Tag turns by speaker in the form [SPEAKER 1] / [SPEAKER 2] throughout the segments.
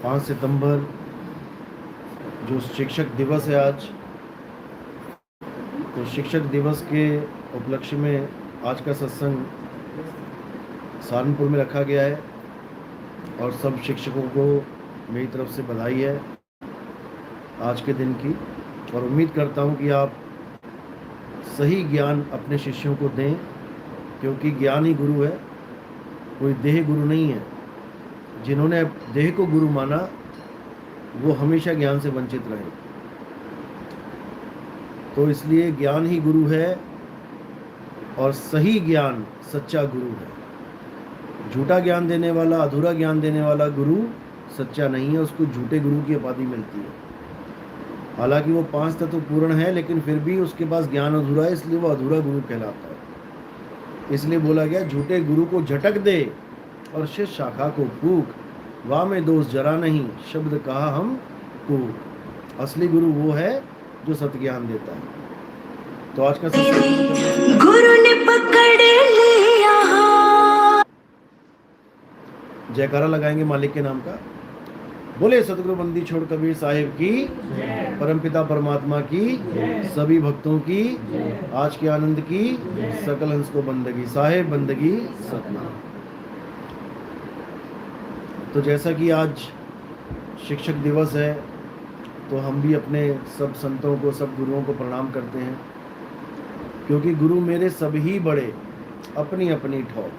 [SPEAKER 1] 5 सितंबर जो शिक्षक दिवस है आज, तो शिक्षक दिवस के उपलक्ष्य में आज का सत्संग सहारनपुर में रखा गया है और सब शिक्षकों को मेरी तरफ से बधाई है आज के दिन की। और उम्मीद करता हूँ कि आप सही ज्ञान अपने शिष्यों को दें, क्योंकि ज्ञान ही गुरु है, कोई देह गुरु नहीं है। जिन्होंने देह को गुरु माना वो हमेशा ज्ञान से वंचित रहे। तो इसलिए ज्ञान ही गुरु है और सही ज्ञान सच्चा गुरु है। झूठा ज्ञान देने वाला, अधूरा ज्ञान देने वाला गुरु सच्चा नहीं है, उसको झूठे गुरु की उपाधि मिलती है। हालांकि वो 5 तत्व पूर्ण है, लेकिन फिर भी उसके पास ज्ञान अधूरा है, इसलिए वो अधूरा गुरु कहलाता है। इसलिए बोला गया, झूठे गुरु को झटक दे और शिष्य शाखा को फूक, वाह में दोष जरा नहीं, शब्द कहा हम कूक। असली गुरु वो है जो सत्य ज्ञान देता है। तो आज का गुरु ने पकड़ लिया, जयकारा लगाएंगे मालिक के नाम का। बोले सतगुरु बंदी छोड़ कबीर साहिब की, परमपिता परमात्मा की, सभी भक्तों की, आज के आनंद की, सकल हंस को बंदगी साहिब, बंदगी सतनाम। तो जैसा कि आज शिक्षक दिवस है, तो हम भी अपने सब संतों को, सब गुरुओं को प्रणाम करते हैं, क्योंकि गुरु मेरे सभी बड़े, अपनी अपनी ठौर।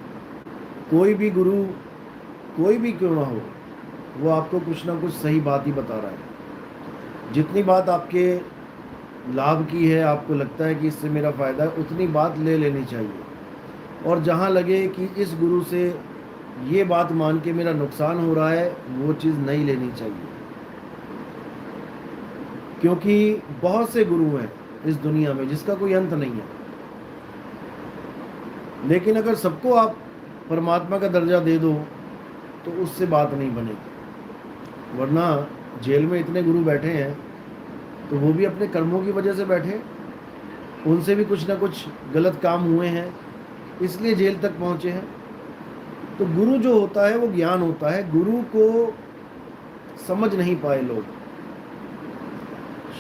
[SPEAKER 1] कोई भी गुरु कोई भी क्यों ना हो, वो आपको कुछ ना कुछ सही बात ही बता रहा है। जितनी बात आपके लाभ की है, आपको लगता है कि इससे मेरा फ़ायदा है, उतनी बात ले लेनी चाहिए। और जहाँ लगे कि इस गुरु से ये बात मान के मेरा नुकसान हो रहा है, वो चीज़ नहीं लेनी चाहिए। क्योंकि बहुत से गुरु हैं इस दुनिया में जिसका कोई अंत नहीं है, लेकिन अगर सबको आप परमात्मा का दर्जा दे दो तो उससे बात नहीं बनेगी। वरना जेल में इतने गुरु बैठे हैं तो वो भी अपने कर्मों की वजह से बैठे, उनसे भी कुछ ना कुछ गलत काम हुए हैं, इसलिए जेल तक पहुंचे हैं। तो गुरु जो होता है वो ज्ञान होता है। गुरु को समझ नहीं पाए लोग,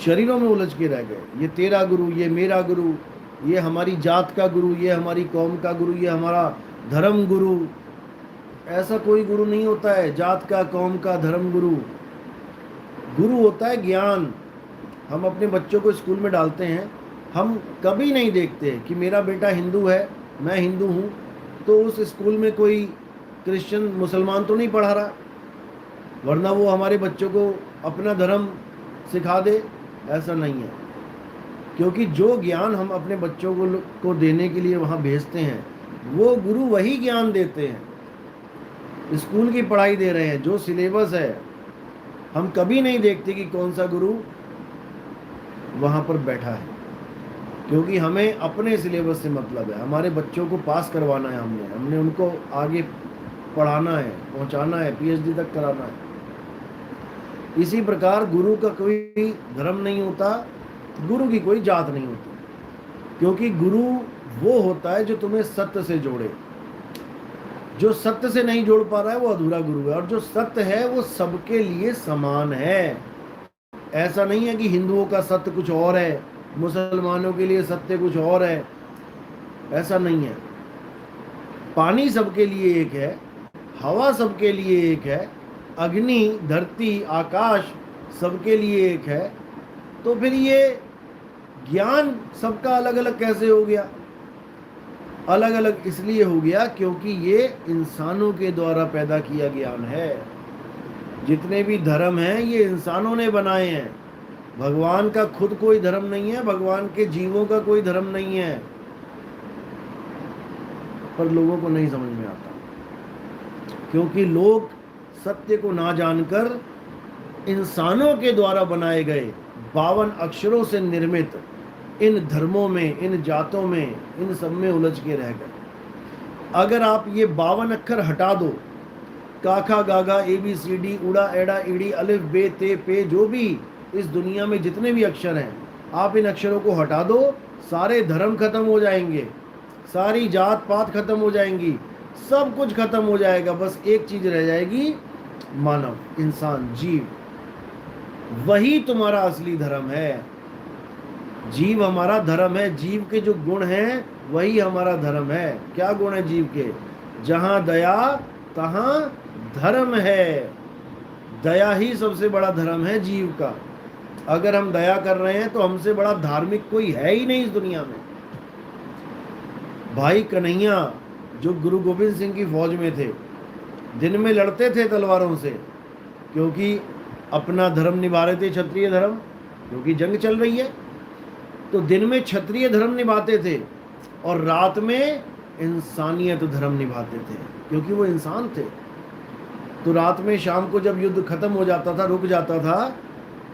[SPEAKER 1] शरीरों में उलझ के रह गए। ये तेरा गुरु, ये मेरा गुरु, ये हमारी जात का गुरु, ये हमारी कौम का गुरु, ये हमारा धर्म गुरु। ऐसा कोई गुरु नहीं होता है, जात का, कौम का, धर्म गुरु। गुरु होता है ज्ञान। हम अपने बच्चों को स्कूल में डालते हैं, हम कभी नहीं देखते कि मेरा बेटा हिंदू है, मैं हिंदू हूँ, तो उस स्कूल में कोई क्रिश्चियन, मुसलमान तो नहीं पढ़ा रहा, वरना वो हमारे बच्चों को अपना धर्म सिखा दे। ऐसा नहीं है, क्योंकि जो ज्ञान हम अपने बच्चों को देने के लिए वहाँ भेजते हैं, वो गुरु वही ज्ञान देते हैं। स्कूल की पढ़ाई दे रहे हैं, जो सिलेबस है, हम कभी नहीं देखते कि कौन सा गुरु वहाँ पर बैठा है, क्योंकि हमें अपने सिलेबस से मतलब है। हमारे बच्चों को पास करवाना है, हमने उनको आगे पढ़ाना है, पहुँचाना है, पीएचडी तक कराना है। इसी प्रकार गुरु का कोई धर्म नहीं होता, गुरु की कोई जात नहीं होती, क्योंकि गुरु वो होता है जो तुम्हें सत्य से जोड़े। जो सत्य से नहीं जोड़ पा रहा है वो अधूरा गुरु है, और जो सत्य है वो सबके लिए समान है। ऐसा नहीं है कि हिंदुओं का सत्य कुछ और है, मुसलमानों के लिए सत्य कुछ और है, ऐसा नहीं है। पानी सबके लिए एक है, हवा सबके लिए एक है, अग्नि, धरती, आकाश सबके लिए एक है। तो फिर ये ज्ञान सबका अलग अलग कैसे हो गया? अलग अलग इसलिए हो गया क्योंकि ये इंसानों के द्वारा पैदा किया ज्ञान है। जितने भी धर्म हैं ये इंसानों ने बनाए हैं। भगवान का खुद कोई धर्म नहीं है, भगवान के जीवों का कोई धर्म नहीं है, पर लोगों को नहीं समझ में आता, क्योंकि लोग सत्य को ना जानकर इंसानों के द्वारा बनाए गए 52 अक्षरों से निर्मित इन धर्मों में, इन जातों में, इन सब में उलझ के रह गए। अगर आप ये 52 अक्षर हटा दो, काखा गागा ABCD उड़ा एड़ा ईड़ी अलिफ बे ते पे, जो भी इस दुनिया में जितने भी अक्षर हैं, आप इन अक्षरों को हटा दो, सारे धर्म खत्म हो जाएंगे, सारी जात पात खत्म हो जाएंगी, सब कुछ खत्म हो जाएगा। बस एक चीज रह जाएगी मानव, इंसान, जीव, वही तुम्हारा असली धर्म है। जीव हमारा धर्म है। जीव के जो गुण हैं वही हमारा धर्म है। क्या गुण है जीव के? जहां दया तहां धर्म है। दया ही सबसे बड़ा धर्म है जीव का। अगर हम दया कर रहे हैं तो हमसे बड़ा धार्मिक कोई है ही नहीं इस दुनिया में। भाई कन्हैया जो गुरु गोविंद सिंह की फौज में थे, दिन में लड़ते थे तलवारों से, क्योंकि अपना धर्म निभा रहे थे, क्षत्रिय धर्म, क्योंकि जंग चल रही है। तो दिन में क्षत्रिय धर्म निभाते थे और रात में इंसानियत धर्म निभाते थे, क्योंकि वो इंसान थे। तो रात में शाम को जब युद्ध खत्म हो जाता था, रुक जाता था,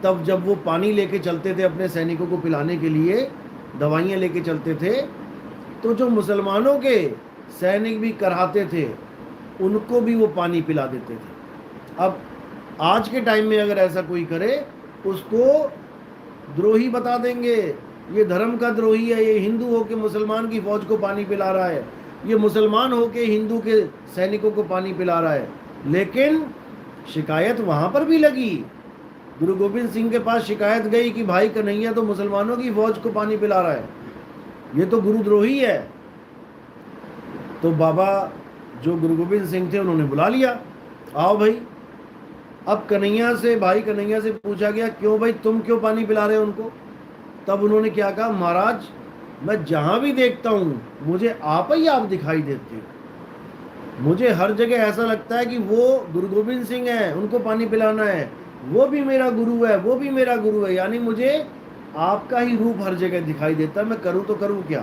[SPEAKER 1] तब जब वो पानी लेके चलते थे अपने सैनिकों को पिलाने के लिए, दवाइयाँ लेके चलते थे, तो जो मुसलमानों के सैनिक भी कराहते थे उनको भी वो पानी पिला देते थे। अब आज के टाइम में अगर ऐसा कोई करे उसको द्रोही बता देंगे, ये धर्म का द्रोही है, ये हिंदू होके मुसलमान की फौज को पानी पिला रहा है, ये मुसलमान होके हिंदू के सैनिकों को पानी पिला रहा है। लेकिन शिकायत वहां पर भी लगी। गुरु गोविंद सिंह के पास शिकायत गई कि भाई कन्हैया तो मुसलमानों की फौज को पानी पिला रहा है, ये तो गुरुद्रोही है। तो बाबा जो गुरु गोविंद सिंह थे उन्होंने बुला लिया, आओ भाई। अब कन्हैया से, भाई कन्हैया से पूछा गया, क्यों भाई तुम क्यों पानी पिला रहे हो उनको? तब उन्होंने क्या कहा, महाराज मैं जहां भी देखता हूं मुझे आप ही आप दिखाई देते हो। मुझे हर जगह ऐसा लगता है कि वो गुरु गोविंद सिंह है, उनको पानी पिलाना है, वो भी मेरा गुरु है, वो भी मेरा गुरु है, यानी मुझे आपका ही रूप हर जगह दिखाई देता है, मैं करूं तो करूं क्या।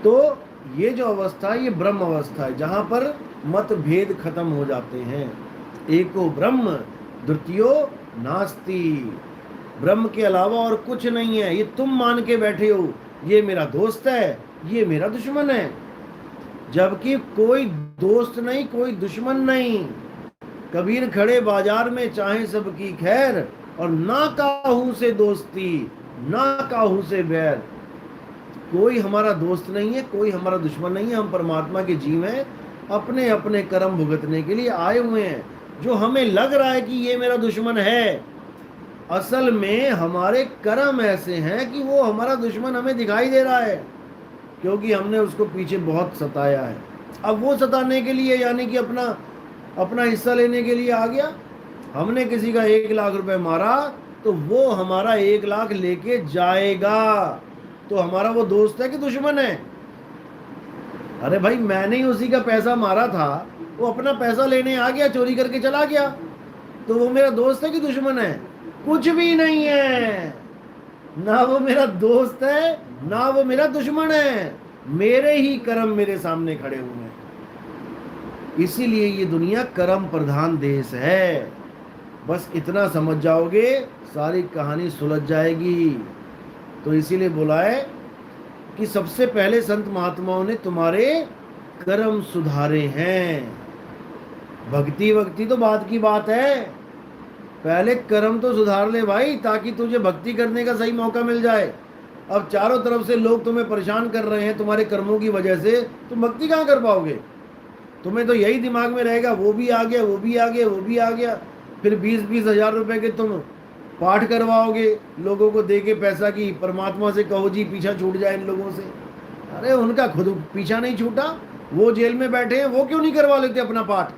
[SPEAKER 1] तो ये जो अवस्था है ये ब्रह्म अवस्था है, जहां पर मतभेद खत्म हो जाते हैं। एको ब्रह्म द्वितीयो नास्ति, ब्रह्म के अलावा और कुछ नहीं है। ये तुम मान के बैठे हो ये मेरा दोस्त है, ये मेरा दुश्मन है, जबकि कोई दोस्त नहीं, कोई दुश्मन नहीं। कबीर खड़े बाजार में चाहे सबकी खैर, और ना काहू से दोस्ती ना काहू से बैर। कोई हमारा दोस्त नहीं है, कोई हमारा दुश्मन नहीं है। हम परमात्मा के जीव हैं, अपने अपने कर्म भुगतने के लिए आए हुए हैं। जो हमें लग रहा है कि ये मेरा दुश्मन है, असल में हमारे कर्म ऐसे हैं कि वो हमारा दुश्मन हमें दिखाई दे रहा है, क्योंकि हमने उसको पीछे बहुत सताया है। अब वो सताने के लिए, यानी कि अपना हिस्सा लेने के लिए आ गया। हमने किसी का 1 लाख रुपए मारा तो वो हमारा 1 लाख लेके जाएगा। तो हमारा वो दोस्त है कि दुश्मन है? अरे भाई मैंने ही उसी का पैसा मारा था, वो अपना पैसा लेने आ गया, चोरी करके चला गया, तो वो मेरा दोस्त है कि दुश्मन है? कुछ भी नहीं है। ना वो मेरा दोस्त है ना वो मेरा दुश्मन है, मेरे ही कर्म मेरे सामने खड़े हुए हैं। इसीलिए ये दुनिया कर्म प्रधान देश है। बस इतना समझ जाओगे सारी कहानी सुलझ जाएगी। तो इसीलिए बोला है कि सबसे पहले संत महात्माओं ने तुम्हारे कर्म सुधारे हैं। भक्ति वक्ति तो बाद की बात है, पहले कर्म तो सुधार ले भाई, ताकि तुझे भक्ति करने का सही मौका मिल जाए। अब चारों तरफ से लोग तुम्हें परेशान कर रहे हैं तुम्हारे कर्मों की वजह से, तुम भक्ति कहाँ कर पाओगे? तुम्हें तो यही दिमाग में रहेगा, वो भी आ गया, वो भी आ गया, वो भी आ गया। फिर 20-20 हजार रुपए के तुम पाठ करवाओगे लोगों को दे के पैसा, की परमात्मा से कहो जी पीछा छूट जाए इन लोगों से। अरे उनका खुद पीछा नहीं छूटा, वो जेल में बैठे हैं, वो क्यों नहीं करवा लेते अपना पाठ?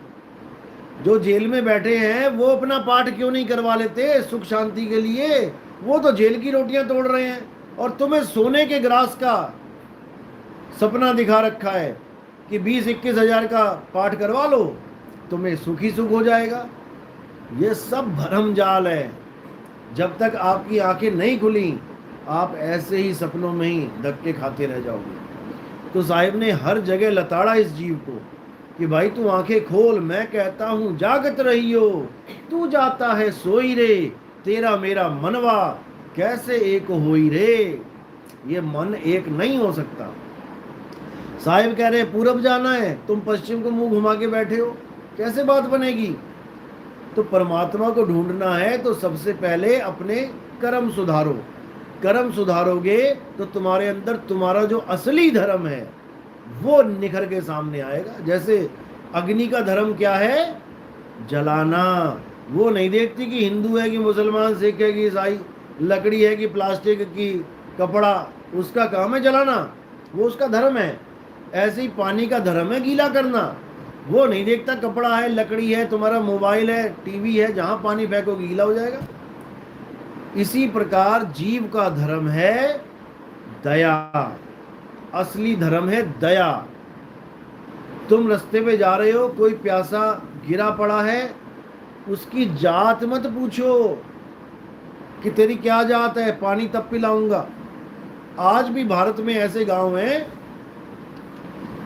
[SPEAKER 1] जो जेल में बैठे हैं वो अपना पाठ क्यों नहीं करवा लेते सुख शांति के लिए? वो तो जेल की रोटियां तोड़ रहे हैं, और तुम्हें सोने के ग्रास का सपना दिखा रखा है कि 20-21 हजार का पाठ करवा लो, तुम्हें सुख ही सुख हो जाएगा। ये सब भरम जाल है। जब तक आपकी आंखें नहीं खुली आप ऐसे ही सपनों में ही धक्के खाते रह जाओगे। तो साहिब ने हर जगह लताड़ा इस जीव को कि भाई तू आंखें खोल, मैं कहता हूं जागत रहियो, तू जाता है सोई रे, तेरा मेरा मनवा कैसे एक होई रे। ये मन एक नहीं हो सकता। साहिब कह रहे पूरब जाना है, तुम पश्चिम को मुंह घुमा के बैठे हो, कैसे बात बनेगी? तो परमात्मा को ढूंढना है तो सबसे पहले अपने कर्म सुधारो। कर्म सुधारोगे तो तुम्हारे अंदर तुम्हारा जो असली धर्म है वो निखर के सामने आएगा। जैसे अग्नि का धर्म क्या है? जलाना। वो नहीं देखती कि हिंदू है कि मुसलमान, सिख है कि ईसाई, लकड़ी है कि प्लास्टिक की, कपड़ा, उसका काम है जलाना, वो उसका धर्म है। ऐसे ही पानी का धर्म है गीला करना। वो नहीं देखता कपड़ा है, लकड़ी है, तुम्हारा मोबाइल है, टीवी है, जहां पानी फेंकोगे गीला हो जाएगा। इसी प्रकार जीव का धर्म है दया। असली धर्म है दया। तुम रास्ते पे जा रहे हो, कोई प्यासा गिरा पड़ा है, उसकी जात मत पूछो कि तेरी क्या जात है, पानी तब पिलाऊंगा। आज भी भारत में ऐसे गांव हैं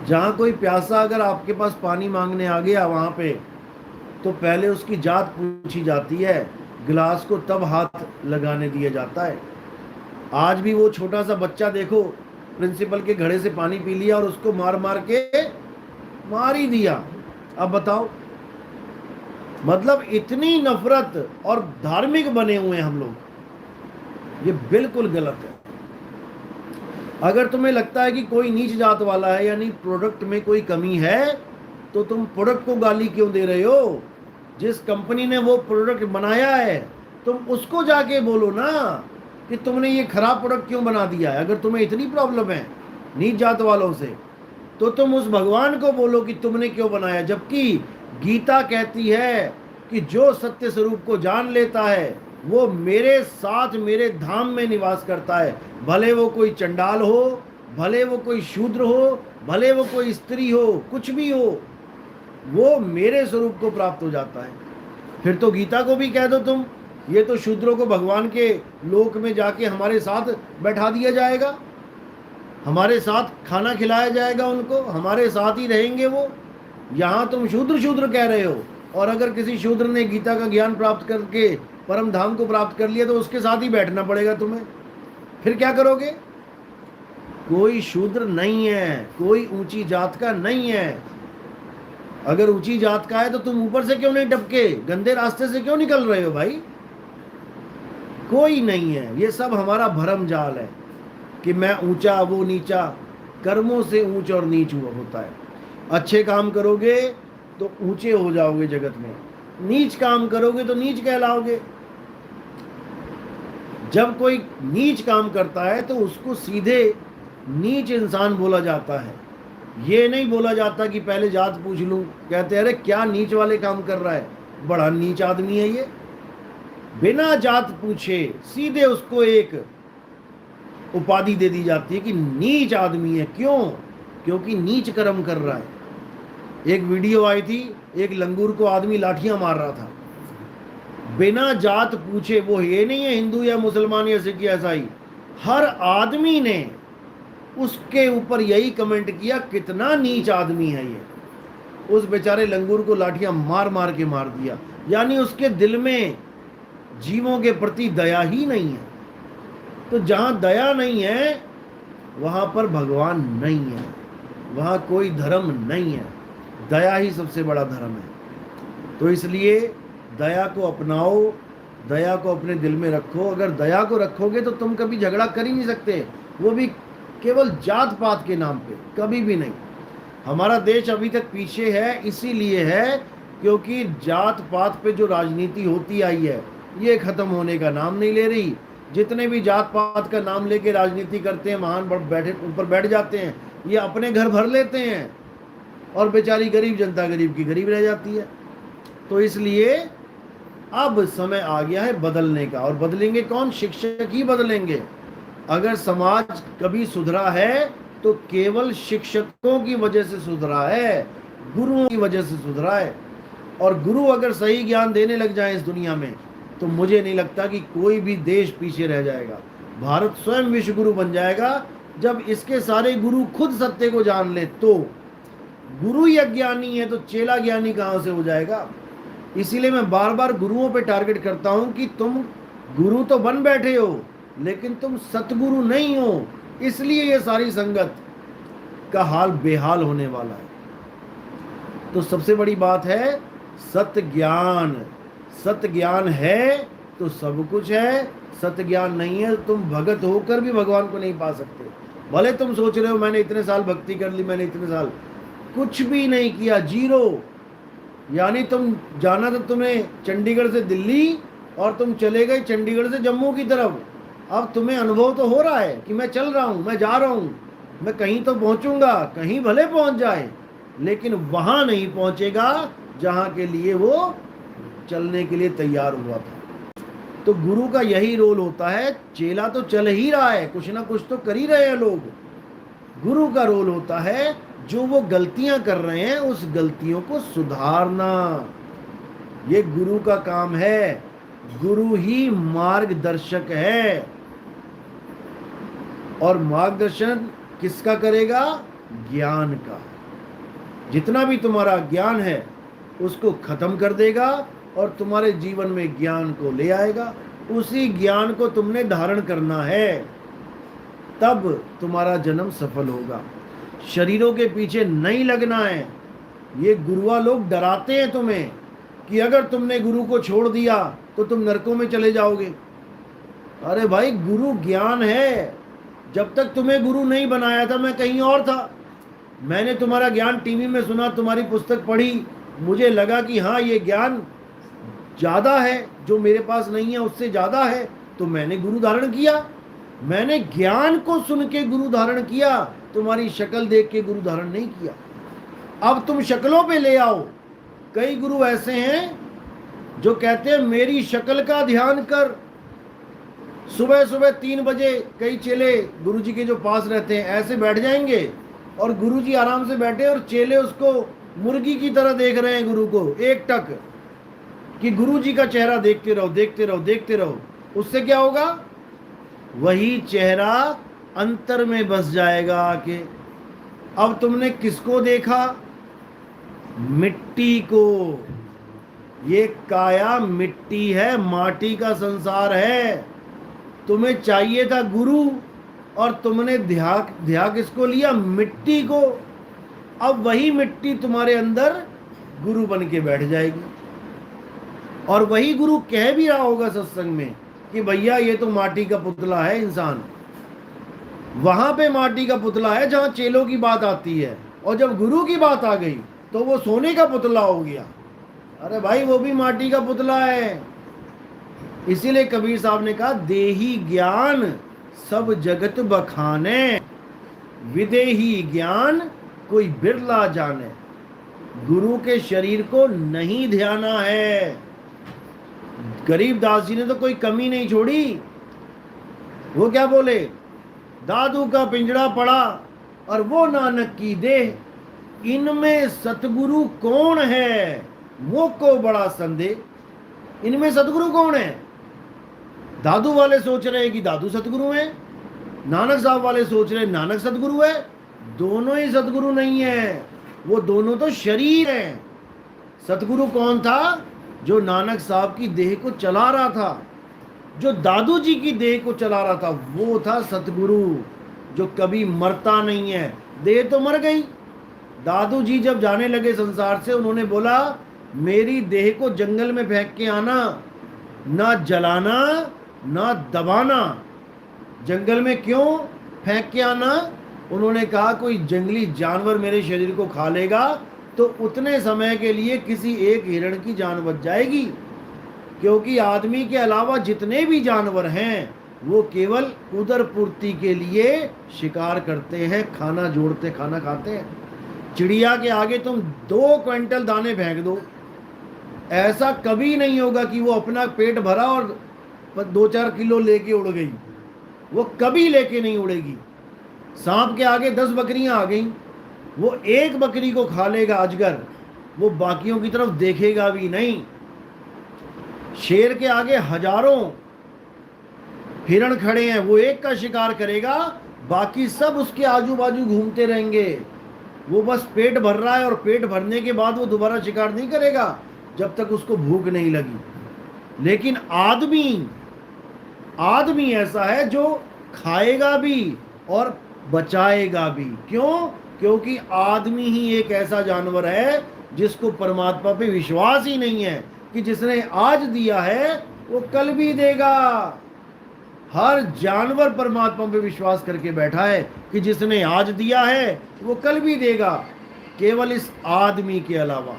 [SPEAKER 1] जहां कोई प्यासा अगर आपके पास पानी मांगने आ गया वहां पे, तो पहले उसकी जात पूछी जाती है, गिलास को तब हाथ लगाने दिया जाता है। आज भी वो छोटा सा बच्चा देखो, प्रिंसिपल के घड़े से पानी पी लिया और उसको मार मार के मार ही दिया। अब बताओ, मतलब इतनी नफरत और धार्मिक बने हुए हैं हम लोग। ये बिल्कुल गलत है। अगर तुम्हें लगता है कि कोई नीच जात वाला है, यानी प्रोडक्ट में कोई कमी है, तो तुम प्रोडक्ट को गाली क्यों दे रहे हो? जिस कंपनी ने वो प्रोडक्ट बनाया है, तुम उसको जाके बोलो ना कि तुमने ये खराब प्रोडक्ट क्यों बना दिया है। अगर तुम्हें इतनी प्रॉब्लम है नीच जात वालों से, तो तुम उस भगवान को बोलो कि तुमने क्यों बनाया। जबकि गीता कहती है कि जो सत्य स्वरूप को जान लेता है वो मेरे साथ मेरे धाम में निवास करता है। भले वो कोई चंडाल हो, भले वो कोई शूद्र हो, भले वो कोई स्त्री हो, कुछ भी हो, वो मेरे स्वरूप को प्राप्त हो जाता है। फिर तो गीता को भी कह दो तुम, ये तो शूद्रों को भगवान के लोक में जाके हमारे साथ बैठा दिया जाएगा, हमारे साथ खाना खिलाया जाएगा, उनको हमारे साथ ही रहेंगे वो। यहाँ तुम शूद्र शूद्र कह रहे हो, और अगर किसी शूद्र ने गीता का ज्ञान प्राप्त करके परम धाम को प्राप्त कर लिया तो उसके साथ ही बैठना पड़ेगा तुम्हें। फिर क्या करोगे? कोई शूद्र नहीं है, कोई ऊंची जात का नहीं है। अगर ऊंची जात का है तो तुम ऊपर से क्यों नहीं टपके, गंदे रास्ते से क्यों निकल रहे हो भाई? कोई नहीं है। ये सब हमारा भरम जाल है कि मैं ऊंचा वो नीचा। कर्मों से ऊंच और नीच हुआ होता है। अच्छे काम करोगे तो ऊंचे हो जाओगे जगत में, नीच काम करोगे तो नीच कहलाओगे। जब कोई नीच काम करता है तो उसको सीधे नीच इंसान बोला जाता है। ये नहीं बोला जाता कि पहले जात पूछ लूं। कहते हैं अरे क्या नीच वाले काम कर रहा है, बड़ा नीच आदमी है ये। बिना जात पूछे सीधे उसको एक उपाधि दे दी जाती है कि नीच आदमी है। क्यों? क्योंकि नीच कर्म कर रहा है। एक वीडियो आई थी, एक लंगूर को आदमी लाठियां मार रहा था, बिना जात पूछे। वो ये नहीं है हिंदू या मुसलमान या सिख या ईसाई, हर आदमी ने उसके ऊपर यही कमेंट किया, कितना नीच आदमी है ये। उस बेचारे लंगूर को लाठियां मार मार के मार दिया। यानी उसके दिल में जीवों के प्रति दया ही नहीं है। तो जहां दया नहीं है वहां पर भगवान नहीं है, वहां कोई धर्म नहीं है। दया ही सबसे बड़ा धर्म है। तो इसलिए दया को अपनाओ, दया को अपने दिल में रखो। अगर दया को रखोगे तो तुम कभी झगड़ा कर ही नहीं सकते, वो भी केवल जात पात के नाम पे, कभी भी नहीं। हमारा देश अभी तक पीछे है, इसीलिए है क्योंकि जात पात पे जो राजनीति होती आई है ये खत्म होने का नाम नहीं ले रही। जितने भी जात पात का नाम लेके राजनीति करते हैं, महान बैठे ऊपर बैठ जाते हैं, ये अपने घर भर लेते हैं और बेचारी गरीब जनता गरीब की गरीब रह जाती है। तो इसलिए अब समय आ गया है बदलने का। और बदलेंगे कौन? शिक्षक ही बदलेंगे। अगर समाज कभी सुधरा है तो केवल शिक्षकों की वजह से सुधरा है, गुरुओं की वजह से सुधरा है। और गुरु अगर सही ज्ञान देने लग जाए इस दुनिया में तो मुझे नहीं लगता कि कोई भी देश पीछे रह जाएगा। भारत स्वयं विश्व गुरु बन जाएगा जब इसके सारे गुरु खुद सत्य को जान ले। तो गुरु ही अज्ञानी है तो चेला ज्ञानी कहां से हो जाएगा? इसीलिए मैं बार बार गुरुओं पे टारगेट करता हूं कि तुम गुरु तो बन बैठे हो लेकिन तुम सतगुरु नहीं हो। इसलिए ये सारी संगत का हाल बेहाल होने वाला है। तो सबसे बड़ी बात है सत्य ज्ञान। सत्य ज्ञान है तो सब कुछ है, सत्य ज्ञान नहीं है तुम भगत होकर भी भगवान को नहीं पा सकते। भले तुम सोच रहे हो मैंने इतने साल भक्ति कर ली, मैंने इतने साल, कुछ भी नहीं किया, जीरो। यानी तुम जाना तो तुम्हें चंडीगढ़ से दिल्ली और तुम चले गए चंडीगढ़ से जम्मू की तरफ। अब तुम्हें अनुभव तो हो रहा है कि मैं चल रहा हूं, मैं जा रहा हूं, मैं कहीं तो पहुंचूंगा, कहीं भले पहुंच जाए, लेकिन वहां नहीं पहुंचेगा जहां के लिए वो चलने के लिए तैयार हुआ था। तो गुरु का यही रोल होता है। चेला तो चल ही रहा है, कुछ ना कुछ तो कर ही रहे हैं लोग। गुरु का रोल होता है जो वो गलतियां कर रहे हैं उस गलतियों को सुधारना। ये गुरु का काम है। गुरु ही मार्गदर्शक है। और मार्गदर्शन किसका करेगा? ज्ञान का। जितना भी तुम्हारा ज्ञान है उसको खत्म कर देगा और तुम्हारे जीवन में ज्ञान को ले आएगा। उसी ज्ञान को तुमने धारण करना है, तब तुम्हारा जन्म सफल होगा। शरीरों के पीछे नहीं लगना है। ये गुरुआ लोग डराते हैं तुम्हें कि अगर तुमने गुरु को छोड़ दिया तो तुम नरकों में चले जाओगे। अरे भाई, गुरु ज्ञान है। जब तक तुम्हें गुरु नहीं बनाया था मैं कहीं और था। मैंने तुम्हारा ज्ञान टीवी में सुना, तुम्हारी पुस्तक पढ़ी, मुझे लगा कि हाँ ये ज्ञान ज़्यादा है, जो मेरे पास नहीं है उससे ज़्यादा है, तो मैंने गुरु धारण किया। मैंने ज्ञान को सुन के गुरु धारण किया, तुम्हारी शक्ल देख के गुरु धारण नहीं किया। अब तुम शक्लों पे ले आओ। कई गुरु ऐसे हैं जो कहते हैं मेरी शक्ल का ध्यान कर। सुबह सुबह 3 बजे कई चेले गुरुजी के जो पास रहते हैं ऐसे बैठ जाएंगे और गुरुजी आराम से बैठे और चेले उसको मुर्गी की तरह देख रहे हैं गुरु को एक टक, कि गुरुजी का चेहरा देखते रहो देखते रहो देखते रहो। उससे क्या होगा? वही चेहरा अंतर में बस जाएगा आके। अब तुमने किसको देखा? मिट्टी को। ये काया मिट्टी है, माटी का संसार है। तुम्हें चाहिए था गुरु और तुमने ध्यान किसको लिया? मिट्टी को। अब वही मिट्टी तुम्हारे अंदर गुरु बन के बैठ जाएगी और वही गुरु कह भी रहा होगा सत्संग में कि भैया ये तो माटी का पुतला है इंसान। वहां पे माटी का पुतला है जहां चेलों की बात आती है, और जब गुरु की बात आ गई तो वो सोने का पुतला हो गया। अरे भाई, वो भी माटी का पुतला है। इसीलिए कबीर साहब ने कहा, देही ज्ञान सब जगत बखाने, विदेही ज्ञान कोई बिरला जाने। गुरु के शरीर को नहीं ध्याना है। गरीबदास जी ने तो कोई कमी नहीं छोड़ी। वो क्या बोले? दादू का पिंजड़ा पड़ा और वो नानक की देह, इनमें सतगुरु कौन है वो को बड़ा संदेह। इनमें सतगुरु कौन है? दादू वाले सोच रहे हैं कि दादू सतगुरु है, नानक साहब वाले सोच रहे हैं नानक सतगुरु है। दोनों ही सतगुरु नहीं है, वो दोनों तो शरीर हैं। सतगुरु कौन था? जो नानक साहब की देह को चला रहा था, जो दादू जी की देह को चला रहा था, वो था सतगुरु जो कभी मरता नहीं है। देह तो मर गई। दादू जी जब जाने लगे संसार से, उन्होंने बोला मेरी देह को जंगल में फेंक के आना, ना जलाना ना दबाना। जंगल में क्यों फेंक के आना? उन्होंने कहा कोई जंगली जानवर मेरे शरीर को खा लेगा तो उतने समय के लिए किसी एक हिरण की जान बच जाएगी, क्योंकि आदमी के अलावा जितने भी जानवर हैं वो केवल उदर पूर्ति के लिए शिकार करते हैं, खाना जोड़ते, खाना खाते हैं। चिड़िया के आगे तुम 2 क्विंटल दाने फेंक दो, ऐसा कभी नहीं होगा कि वो अपना पेट भरा और 2-4 किलो लेके उड़ गई। वो कभी लेके नहीं उड़ेगी। सांप के आगे 10 बकरियां आ गई, वो एक बकरी को खा लेगा अजगर, वो बाकियों की तरफ देखेगा भी नहीं। शेर के आगे हजारों हिरण खड़े हैं, वो एक का शिकार करेगा, बाकी सब उसके आजू बाजू घूमते रहेंगे। वो बस पेट भर रहा है और पेट भरने के बाद वो दोबारा शिकार नहीं करेगा जब तक उसको भूख नहीं लगी। लेकिन आदमी ऐसा है जो खाएगा भी और बचाएगा भी। क्यों? क्योंकि आदमी ही एक ऐसा जानवर है जिसको परमात्मा पे विश्वास ही नहीं है कि जिसने आज दिया है वो कल भी देगा। हर जानवर परमात्मा पे विश्वास करके बैठा है कि जिसने आज दिया है वो कल भी देगा, केवल इस आदमी के अलावा।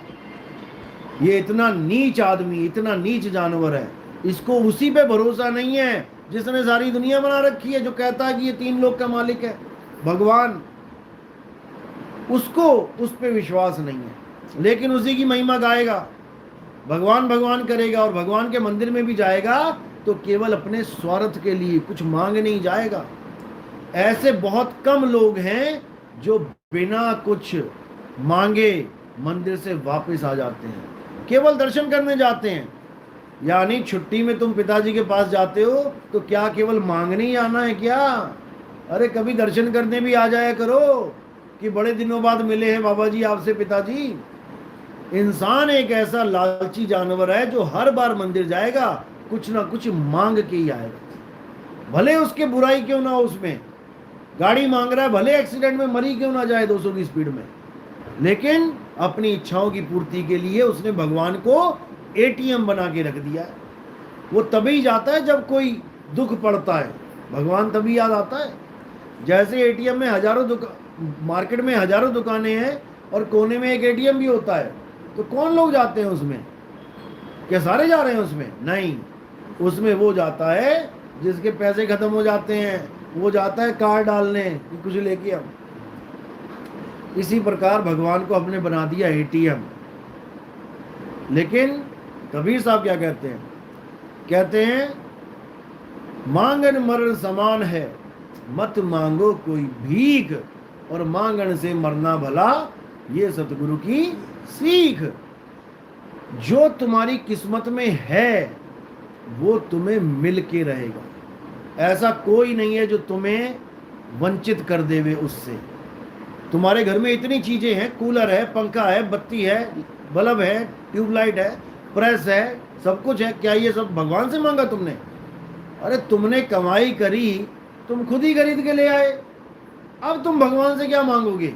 [SPEAKER 1] ये इतना नीच आदमी, इतना नीच जानवर है, इसको उसी पे भरोसा नहीं है जिसने सारी दुनिया बना रखी है, जो कहता है कि ये तीन लोक का मालिक है भगवान, उसको उस पे विश्वास नहीं है। लेकिन उसी की महिमा गाएगा, भगवान भगवान करेगा, और भगवान के मंदिर में भी जाएगा तो केवल अपने स्वार्थ के लिए, कुछ मांग नहीं जाएगा। ऐसे बहुत कम लोग हैं जो बिना कुछ मांगे मंदिर से वापस आ जाते हैं, केवल दर्शन करने जाते हैं। यानी छुट्टी में तुम पिताजी के पास जाते हो तो क्या केवल मांगने ही आना है क्या? अरे कभी दर्शन करने भी आ जाया करो, कि बड़े दिनों बाद मिले हैं बाबा जी आपसे पिताजी। इंसान एक ऐसा लालची जानवर है जो हर बार मंदिर जाएगा कुछ ना कुछ मांग के ही आएगा, भले उसके बुराई क्यों ना हो उसमें। गाड़ी मांग रहा है, भले एक्सीडेंट में मरी क्यों ना जाए 200 की स्पीड में, लेकिन अपनी इच्छाओं की पूर्ति के लिए उसने भगवान को एटीएम बना के रख दिया है। वो तभी जाता है जब कोई दुख पड़ता है, भगवान तभी याद आता है। जैसे एटीएम में मार्केट में हजारों दुकानें हैं और कोने में एक एटीएम भी होता है, तो कौन लोग जाते हैं उसमें? क्या सारे जा रहे हैं उसमें? नहीं, उसमें वो जाता है जिसके पैसे खत्म हो जाते हैं, वो जाता है कार्ड डालने कि कुछ लेके हम। इसी प्रकार भगवान को हमने बना दिया एटीएम। लेकिन कबीर साहब क्या कहते हैं? कहते हैं मांगन मरण समान है, मत मांगो कोई भीख, और मांगन से मरना भला, ये सतगुरु की सीख। जो तुम्हारी किस्मत में है वो तुम्हें मिल के रहेगा। ऐसा कोई नहीं है जो तुम्हें वंचित कर देवे उससे। तुम्हारे घर में इतनी चीजें हैं, कूलर है, पंखा है, बत्ती है, बल्ब है, ट्यूबलाइट है, प्रेस है, सब कुछ है, क्या ये सब भगवान से मांगा तुमने? अरे तुमने कमाई करी, तुम खुद ही खरीद के ले आए, अब तुम भगवान से क्या मांगोगे?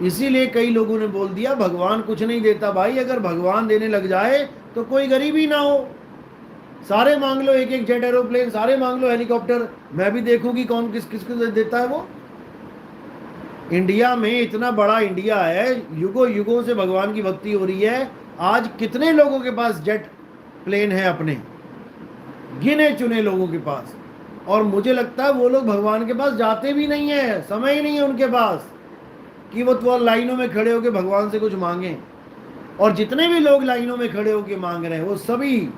[SPEAKER 1] इसीलिए कई लोगों ने बोल दिया भगवान कुछ नहीं देता भाई, अगर भगवान देने लग जाए तो कोई गरीब ही ना हो। सारे मांग लो, एक एक जेट एरोप्लेन, सारे मांग लो हेलीकॉप्टर, मैं भी देखूंगी कौन किस किस को देता है वो। इंडिया में इतना बड़ा इंडिया है, युगों युगों से भगवान की भक्ति हो रही है, आज कितने लोगों के पास जेट प्लेन है अपने? गिने चुने लोगों के पास। और मुझे लगता है वो लोग भगवान के पास जाते भी नहीं है, समय ही नहीं है उनके पास कि वो तो लाइनों में खड़े होकर भगवान से कुछ मांगे। और जितने भी लोग लाइनों में खड़े होकर मांग रहे हैं वो सभी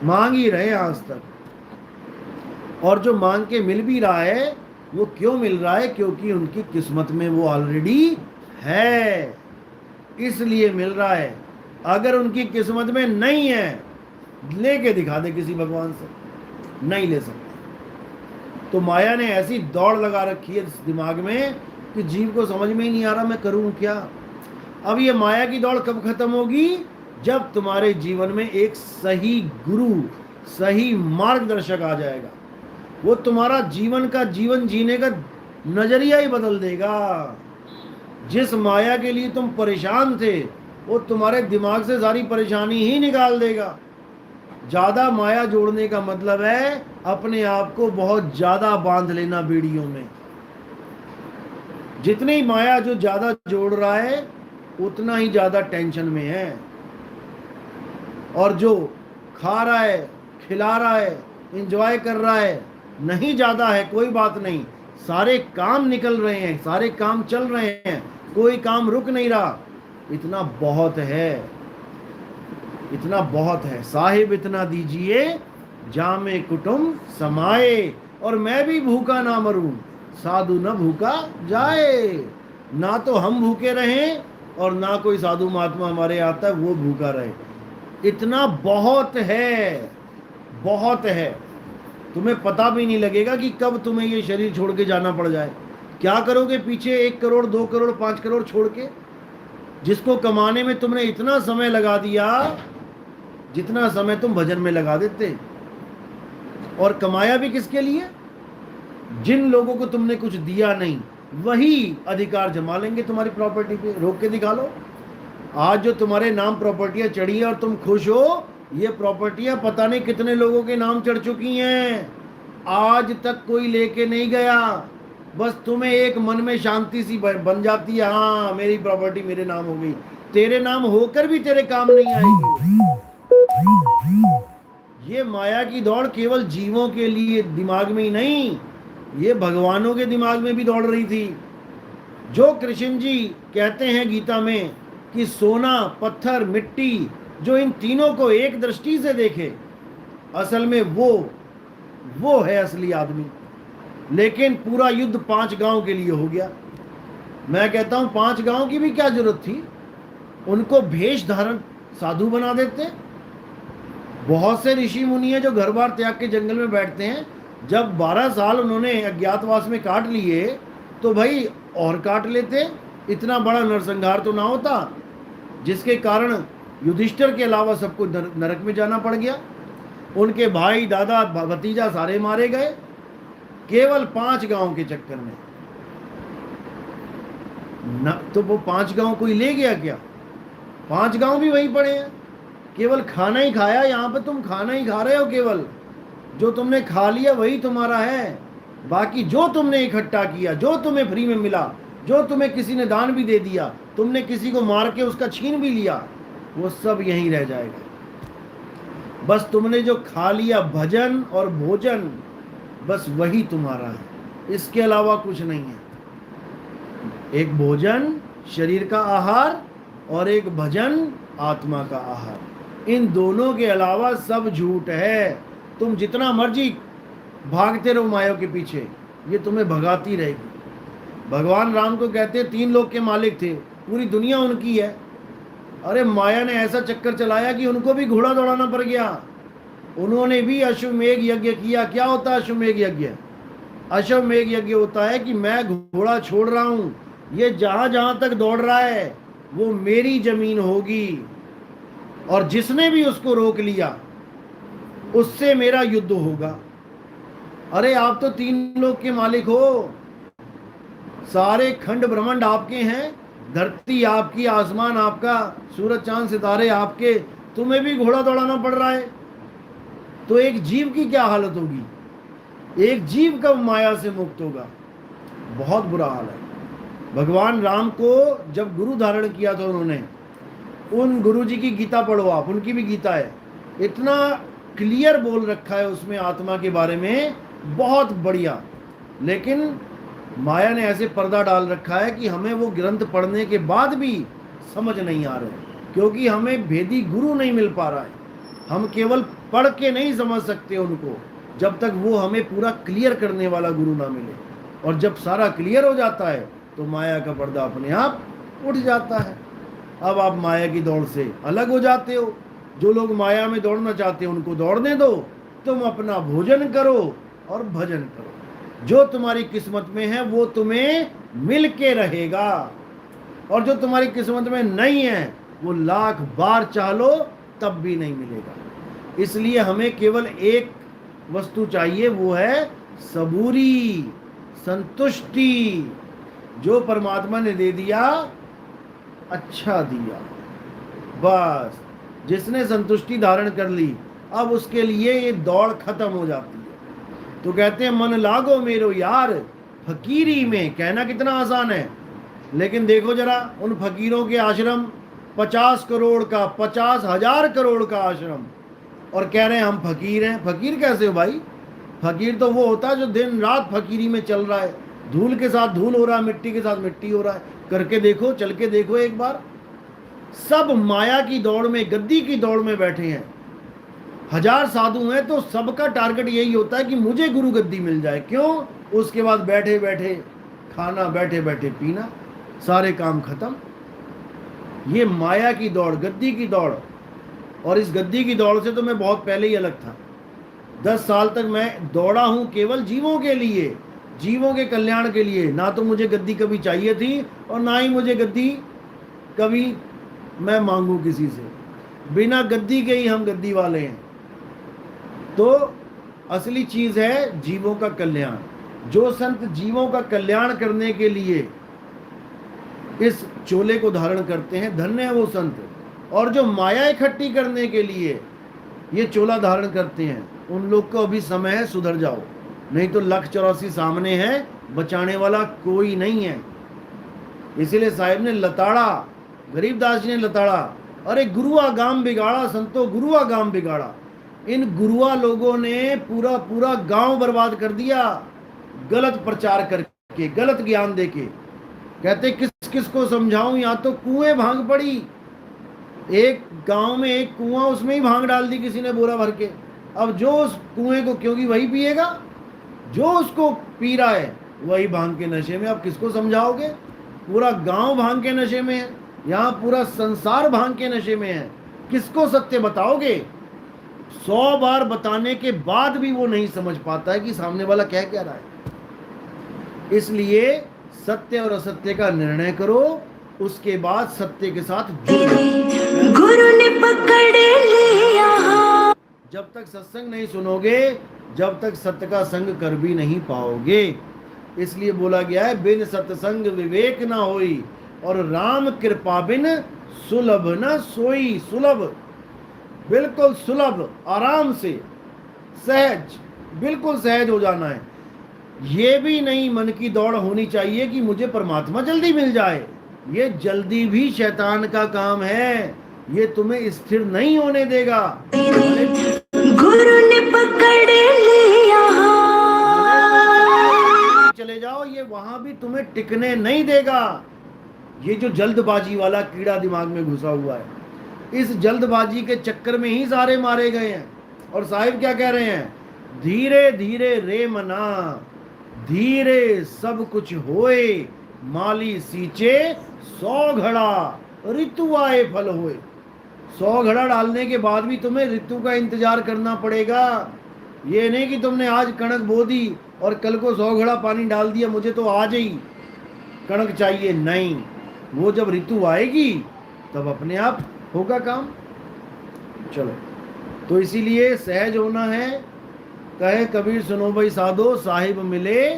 [SPEAKER 1] मांग ही रहे आज तक। और जो मांग के मिल भी रहा है वो क्यों मिल रहा है? क्योंकि उनकी किस्मत में वो ऑलरेडी है, इसलिए मिल रहा है। अगर उनकी किस्मत में नहीं है, लेके दिखा दे किसी भगवान से, नहीं ले सकते। तो माया ने ऐसी दौड़ लगा रखी है इस दिमाग में कि जीव को समझ में ही नहीं आ रहा मैं करूं क्या। अब ये माया की दौड़ कब खत्म होगी? जब तुम्हारे जीवन में एक सही गुरु, सही मार्गदर्शक आ जाएगा। वो तुम्हारा जीवन जीने का नजरिया ही बदल देगा। जिस माया के लिए तुम परेशान थे वो तुम्हारे दिमाग से सारी परेशानी ही निकाल देगा। ज्यादा माया जोड़ने का मतलब है अपने आप को बहुत ज्यादा बांध लेना बेड़ियों में। जितनी माया जो ज्यादा जोड़ रहा है उतना ही ज्यादा टेंशन में है, और जो खा रहा है, खिला रहा है, एंजॉय कर रहा है, नहीं ज्यादा है, कोई बात नहीं, सारे काम निकल रहे हैं, सारे काम चल रहे हैं, कोई काम रुक नहीं रहा, इतना बहुत है, इतना बहुत है। साहिब इतना दीजिए जामे कुटुंब समाए, और मैं भी भूखा ना मरूं, साधु न भूखा जाए। ना तो हम भूखे रहें और ना कोई साधु महात्मा हमारे आता है वो भूखा रहे। इतना बहुत है, बहुत है। तुम्हें पता भी नहीं लगेगा कि कब तुम्हें ये शरीर छोड़ के जाना पड़ जाए। क्या करोगे पीछे 1 करोड़ 2 करोड़ 5 करोड़ छोड़ के, जिसको कमाने में तुमने इतना समय लगा दिया जितना समय तुम भजन में लगा देते। और कमाया भी किसके लिए? जिन लोगों को तुमने कुछ दिया नहीं वही अधिकार जमा लेंगे तुम्हारी प्रॉपर्टी पे। रोक के दिखा लो। आज जो तुम्हारे नाम प्रॉपर्टियां चढ़ी है और तुम खुश हो, ये प्रॉपर्टियां पता नहीं कितने लोगों के नाम चढ़ चुकी हैं, आज तक कोई लेके नहीं गया। बस तुम्हें एक मन में शांति सी बन जाती है, हाँ मेरी प्रॉपर्टी मेरे नाम हो गई, तेरे नाम होकर भी तेरे काम नहीं आएगी। ये माया की दौड़ केवल जीवों के लिए दिमाग में ही नहीं, ये भगवानों के दिमाग में भी दौड़ रही थी। जो कृष्ण जी कहते हैं गीता में कि सोना, पत्थर, मिट्टी, जो इन तीनों को एक दृष्टि से देखे, असल में वो है असली आदमी। लेकिन पूरा युद्ध 5 गांव के लिए हो गया। मैं कहता हूं 5 गांव की भी क्या जरूरत थी, उनको भेष धारण साधु बना देते। बहुत से ऋषि मुनि हैं जो घर बार त्याग के जंगल में बैठते हैं। जब 12 साल उन्होंने अज्ञातवास में काट लिए तो भाई और काट लेते, इतना बड़ा नरसंहार तो ना होता जिसके कारण युधिष्ठिर के अलावा सबको नरक में जाना पड़ गया। उनके भाई, दादा, भतीजा सारे मारे गए केवल 5 गांव के चक्कर में। न तो वो 5 गांव कोई ले गया क्या? 5 गांव भी वहीं पड़े हैं, केवल खाना ही खाया। यहाँ पे तुम खाना ही खा रहे हो, केवल जो तुमने खा लिया वही तुम्हारा है। बाकी जो तुमने इकट्ठा किया, जो तुम्हें फ्री में मिला, जो तुम्हें किसी ने दान भी दे दिया, तुमने किसी को मार के उसका छीन भी लिया, वो सब यहीं रह जाएगा। बस तुमने जो खा लिया भजन और भोजन, बस वही तुम्हारा है, इसके अलावा कुछ नहीं है। एक भोजन शरीर का आहार और एक भजन आत्मा का आहार। इन दोनों के अलावा सब झूठ है। तुम जितना मर्जी भागते रहो माया के पीछे, ये तुम्हें भगाती रहेगी। भगवान राम को कहते 3 लोक के मालिक थे, पूरी दुनिया उनकी है। अरे माया ने ऐसा चक्कर चलाया कि उनको भी घोड़ा दौड़ाना पड़ गया। उन्होंने भी अश्वमेघ यज्ञ किया। क्या होता है अश्वमेघ यज्ञ? अश्वमेघ यज्ञ होता है कि मैं घोड़ा छोड़ रहा हूं, ये जहां जहां तक दौड़ रहा है वो मेरी जमीन होगी, और जिसने भी उसको रोक लिया उससे मेरा युद्ध होगा। अरे आप तो 3 लोक के मालिक हो, सारे खंड ब्रह्मांड आपके हैं, धरती आपकी, आसमान आपका, सूरज चांद सितारे आपके, तुम्हें भी घोड़ा दौड़ाना पड़ रहा है। तो एक जीव की क्या हालत होगी? एक जीव कब माया से मुक्त होगा? बहुत बुरा हाल है। भगवान राम को जब गुरु धारण किया था उन्होंने, उन गुरु जी की गीता पढ़ो आप, उनकी भी गीता है, इतना क्लियर बोल रखा है उसमें आत्मा के बारे में, बहुत बढ़िया। लेकिन माया ने ऐसे पर्दा डाल रखा है कि हमें वो ग्रंथ पढ़ने के बाद भी समझ नहीं आ रहे, क्योंकि हमें भेदी गुरु नहीं मिल पा रहा है। हम केवल पढ़ के नहीं समझ सकते उनको, जब तक वो हमें पूरा क्लियर करने वाला गुरु ना मिले। और जब सारा क्लियर हो जाता है तो माया का पर्दा अपने आप उठ जाता है। अब आप माया की दौड़ से अलग हो जाते हो। जो लोग माया में दौड़ना चाहते हैं उनको दौड़ने दो, तुम अपना भोजन करो और भजन करो। जो तुम्हारी किस्मत में है वो तुम्हें मिल के रहेगा, और जो तुम्हारी किस्मत में नहीं है वो लाख बार चाह लो तब भी नहीं मिलेगा। इसलिए हमें केवल एक वस्तु चाहिए, वो है सबूरी, संतुष्टि। जो परमात्मा ने दे दिया अच्छा दिया, बस। जिसने संतुष्टि धारण कर ली, अब उसके लिए ये दौड़ खत्म हो जाती है। तो कहते हैं मन लागो मेरो यार फकीरी में। कहना कितना आसान है, लेकिन देखो जरा उन फकीरों के आश्रम, 50 करोड़ का, 50,000 करोड़ का आश्रम, और कह रहे हैं हम फकीर हैं। फकीर कैसे हो भाई? फकीर तो वो होता है जो दिन रात फकीरी में चल रहा है, धूल के साथ धूल हो रहा है, मिट्टी के साथ मिट्टी हो रहा है। करके देखो, चल के देखो एक बार। सब माया की दौड़ में, गद्दी की दौड़ में बैठे हैं। 1000 साधु हैं तो सबका टारगेट यही होता है कि मुझे गुरु गद्दी मिल जाए। क्यों? उसके बाद बैठे बैठे खाना, बैठे बैठे पीना, सारे काम खत्म। ये माया की दौड़, गद्दी की दौड़। और इस गद्दी की दौड़ से तो मैं बहुत पहले ही अलग था। 10 साल तक मैं दौड़ा हूं केवल जीवों के लिए, जीवों के कल्याण के लिए। ना तो मुझे गद्दी कभी चाहिए थी और ना ही मुझे गद्दी कभी मैं मांगू किसी से। बिना गद्दी के ही हम गद्दी वाले हैं। तो असली चीज है जीवों का कल्याण। जो संत जीवों का कल्याण करने के लिए इस चोले को धारण करते हैं, धन्य है वो संत। और जो माया इकट्ठी करने के लिए ये चोला धारण करते हैं, उन लोग को अभी समय है, सुधर जाओ। नहीं तो 1,84,000 सामने है, बचाने वाला कोई नहीं है। इसीलिए साहिब ने लताड़ा गरीबदास जी ने लताड़ा, अरे गुरुआ गांव बिगाड़ा संतो, गुरुआ गांव बिगाड़ा। इन गुरुआ लोगों ने पूरा पूरा गांव बर्बाद कर दिया, गलत प्रचार करके, गलत ज्ञान देके। कहते किस किस को समझाऊं, यहाँ तो कुएं भांग पड़ी। एक गांव में एक कुआं, उसमें ही भांग डाल दी किसी ने बोरा भर के। अब जो उस कुएं को, क्योंकि वही पिएगा, जो उसको पी रहा है वही भांग के नशे में। अब किसको समझाओगे? पूरा गांव भांग के नशे में है, यहाँ पूरा संसार भांग के नशे में है, किसको सत्य बताओगे? 100 बार बताने के बाद भी वो नहीं समझ पाता है कि सामने वाला कह क्या रहा है। इसलिए सत्य और असत्य का निर्णय करो, उसके बाद सत्य के साथ जुड़ो। गुरु ने पकड़ लिया। जब तक सत्संग नहीं सुनोगे, जब तक सत्य का संग कर भी नहीं पाओगे। इसलिए बोला गया है, बिन सत्संग विवेक ना होई, और राम कृपा बिन सुलभ न सोई। सुलभ, बिल्कुल सुलभ, आराम से, सहज, बिल्कुल सहज हो जाना है। ये भी नहीं मन की दौड़ होनी चाहिए कि मुझे परमात्मा जल्दी मिल जाए। ये जल्दी भी शैतान का काम है, ये तुम्हें स्थिर नहीं होने देगा। गुरु ने पकड़ लिया, चले जाओ, ये वहां भी तुम्हें टिकने नहीं देगा। ये जो जल्दबाजी वाला कीड़ा दिमाग में घुसा हुआ है, इस जल्दबाजी के चक्कर में ही सारे मारे गए हैं। और साहिब क्या कह रहे हैं? धीरे धीरे रे मना, धीरे सब कुछ होए, माली सींचे 100 घड़ा, ऋतु आए फल होए। 100 घड़ा डालने के बाद भी तुम्हें ऋतु का इंतजार करना पड़ेगा। ये नहीं कि तुमने आज कणक बो दी और कल को 100 घड़ा पानी डाल दिया, मुझे तो आज ही कणक चाहिए। नहीं, वो जब ऋतु आएगी तब अपने आप होगा काम। चलो, तो इसीलिए सहज होना है। कहे कबीर सुनो भाई साधो, साहिब मिले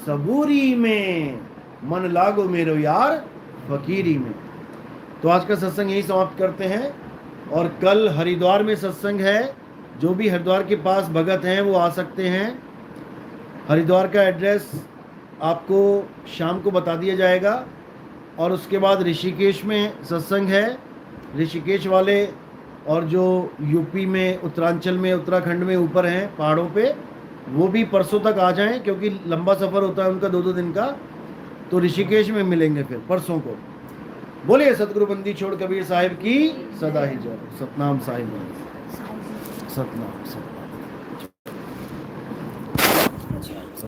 [SPEAKER 1] सबूरी में, मन लागो मेरो यार फकीरी में। तो आज का सत्संग यही समाप्त करते हैं, और कल हरिद्वार में सत्संग है। जो भी हरिद्वार के पास भगत हैं वो आ सकते हैं। हरिद्वार का एड्रेस आपको शाम को बता दिया जाएगा। और उसके बाद ऋषिकेश में सत्संग है। ऋषिकेश वाले और जो यूपी में, उत्तरांचल में, उत्तराखंड में ऊपर हैं पहाड़ों पे, वो भी परसों तक आ जाएं, क्योंकि लंबा सफ़र होता है उनका 2-2 दिन का। तो ऋषिकेश में मिलेंगे फिर परसों को। बोलिए सतगुरु बंदी छोड़ कबीर साहिब की सदा ही जय। सतनाम साहिब, सतनाम।